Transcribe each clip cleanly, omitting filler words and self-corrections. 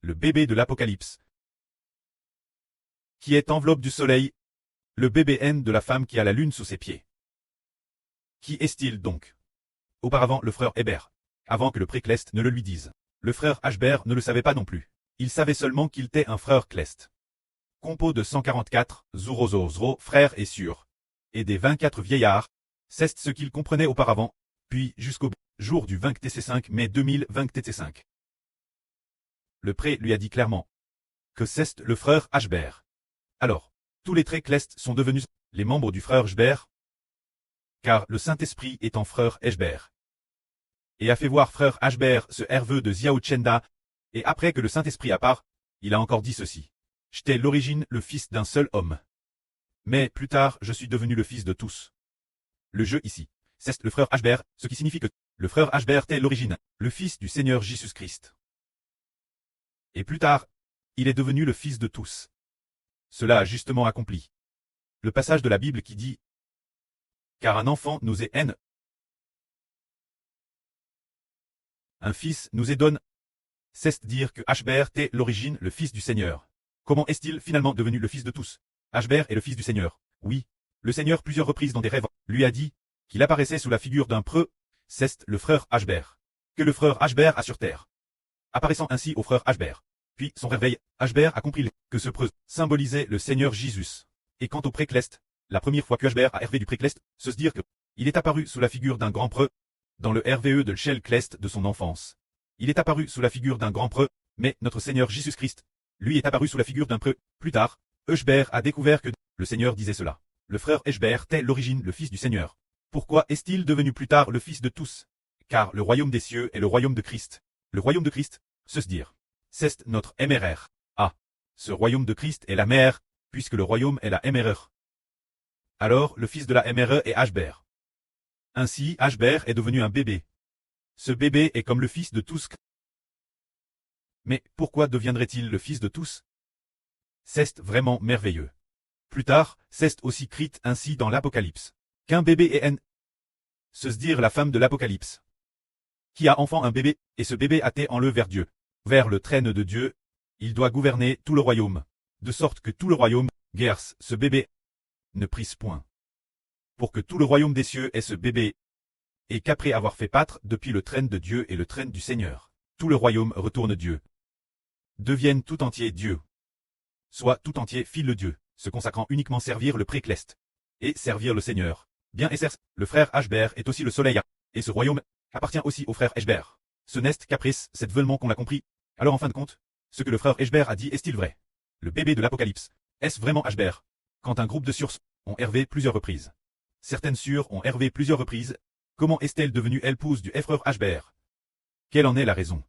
le bébé de l'Apocalypse, qui est enveloppe du soleil, le bébé N de la femme qui a la lune sous ses pieds. Qui est-il donc? Auparavant le frère Hébert, avant que le pré-Cleste ne le lui dise. Le frère Hbert ne le savait pas non plus. Il savait seulement qu'il était un frère Cleste. Compo de 144, Zurozozro, frère et sûr, et des 24 vieillards, c'est ce qu'il comprenait auparavant, puis jusqu'au jour du 20 TC5 mai 2020 TC5. Le pré lui a dit clairement que c'est le frère Hbert. Alors, tous les traits Cleste sont devenus les membres du frère Hbert, car le Saint-Esprit est en frère Hbert. Et a fait voir frère Hbert ce herveux de Xiao Chenda, et après que le Saint-Esprit a part, il a encore dit ceci. J'étais l'origine le fils d'un seul homme. Mais plus tard je suis devenu le fils de tous. Le jeu ici, c'est le frère Hbert, ce qui signifie que le frère Hbert est l'origine, le fils du Seigneur Jésus-Christ. Et plus tard, il est devenu le fils de tous. Cela a justement accompli. Le passage de la Bible qui dit « Car un enfant nous est haine, un fils nous est donné », c'est dire que Hbert est l'origine, le fils du Seigneur. Comment est-il finalement devenu le fils de tous? Hbert est le fils du Seigneur. Oui, le Seigneur plusieurs reprises dans des rêves lui a dit qu'il apparaissait sous la figure d'un preux, c'est le frère Hbert, que le frère Hbert a sur terre. Apparaissant ainsi au frère Hbert. Puis son réveil, Hbert a compris que ce preux symbolisait le Seigneur Jésus. Et quant au pré-Cleste, la première fois que Hbert a hervé du pré-Cleste, se dire que il est apparu sous la figure d'un grand preux, dans le RVE de Shell Cleste de son enfance. Il est apparu sous la figure d'un grand preux, mais notre Seigneur Jésus-Christ, lui est apparu sous la figure d'un preux. Plus tard, Hbert a découvert que le Seigneur disait cela. Le frère Hbert est l'origine, le fils du Seigneur. Pourquoi est-il devenu plus tard le fils de tous? Car le royaume des cieux est le royaume de Christ. Le royaume de Christ, se dire. C'est notre MRR. Ah, ce royaume de Christ est la mère, puisque le royaume est la MRR. Alors le fils de la MRE est Hbert. Ainsi Hbert est devenu un bébé. Ce bébé est comme le fils de tous. Mais pourquoi deviendrait-il le fils de tous? C'est vraiment merveilleux. Plus tard, c'est aussi écrit ainsi dans l'Apocalypse. Qu'un bébé est N. Se dire la femme de l'Apocalypse. Qui a enfant un bébé, et ce bébé a été enlevé vers Dieu. Vers le trône de Dieu, il doit gouverner tout le royaume. De sorte que tout le royaume, guerre, ce bébé, ne prise point. Pour que tout le royaume des cieux ait ce bébé, et qu'après avoir fait paître depuis le trône de Dieu et le trône du Seigneur, tout le royaume retourne Dieu. Devienne tout entier Dieu. Soit tout entier file le Dieu, se consacrant uniquement servir le pré-Cleste. Et servir le Seigneur. Bien et le frère Hbert est aussi le soleil, et ce royaume appartient aussi au frère Hbert. Ce n'est caprice, c'est veulement qu'on l'a compris. Alors en fin de compte, ce que le frère Hbert a dit est-il vrai? Le bébé de l'Apocalypse, est-ce vraiment Hbert? Quand un groupe de sœurs ont hervé plusieurs reprises. Certaines sœurs ont hervé plusieurs reprises. Comment est-elle devenue épouse du frère Hbert? Quelle en est la raison?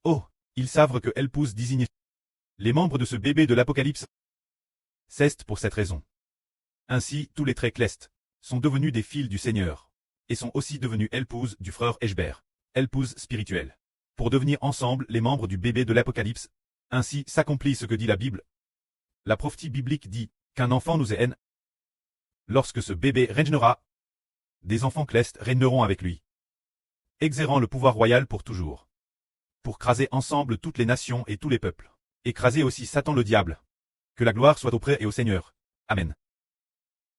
Oh, ils savent que épouse désigne les membres de ce bébé de l'Apocalypse. C'est pour cette raison. Ainsi, tous les traits Cleste sont devenus des fils du Seigneur, et sont aussi devenus épouses du frère Hbert, épouses spirituelles, pour devenir ensemble les membres du bébé de l'Apocalypse. Ainsi s'accomplit ce que dit la Bible. La prophétie biblique dit qu'un enfant nous est haine. Lorsque ce bébé régnera, des enfants Cleste régneront avec lui, exerçant le pouvoir royal pour toujours, pour craser ensemble toutes les nations et tous les peuples, écraser aussi Satan le diable. Que la gloire soit auprès et au Seigneur. Amen.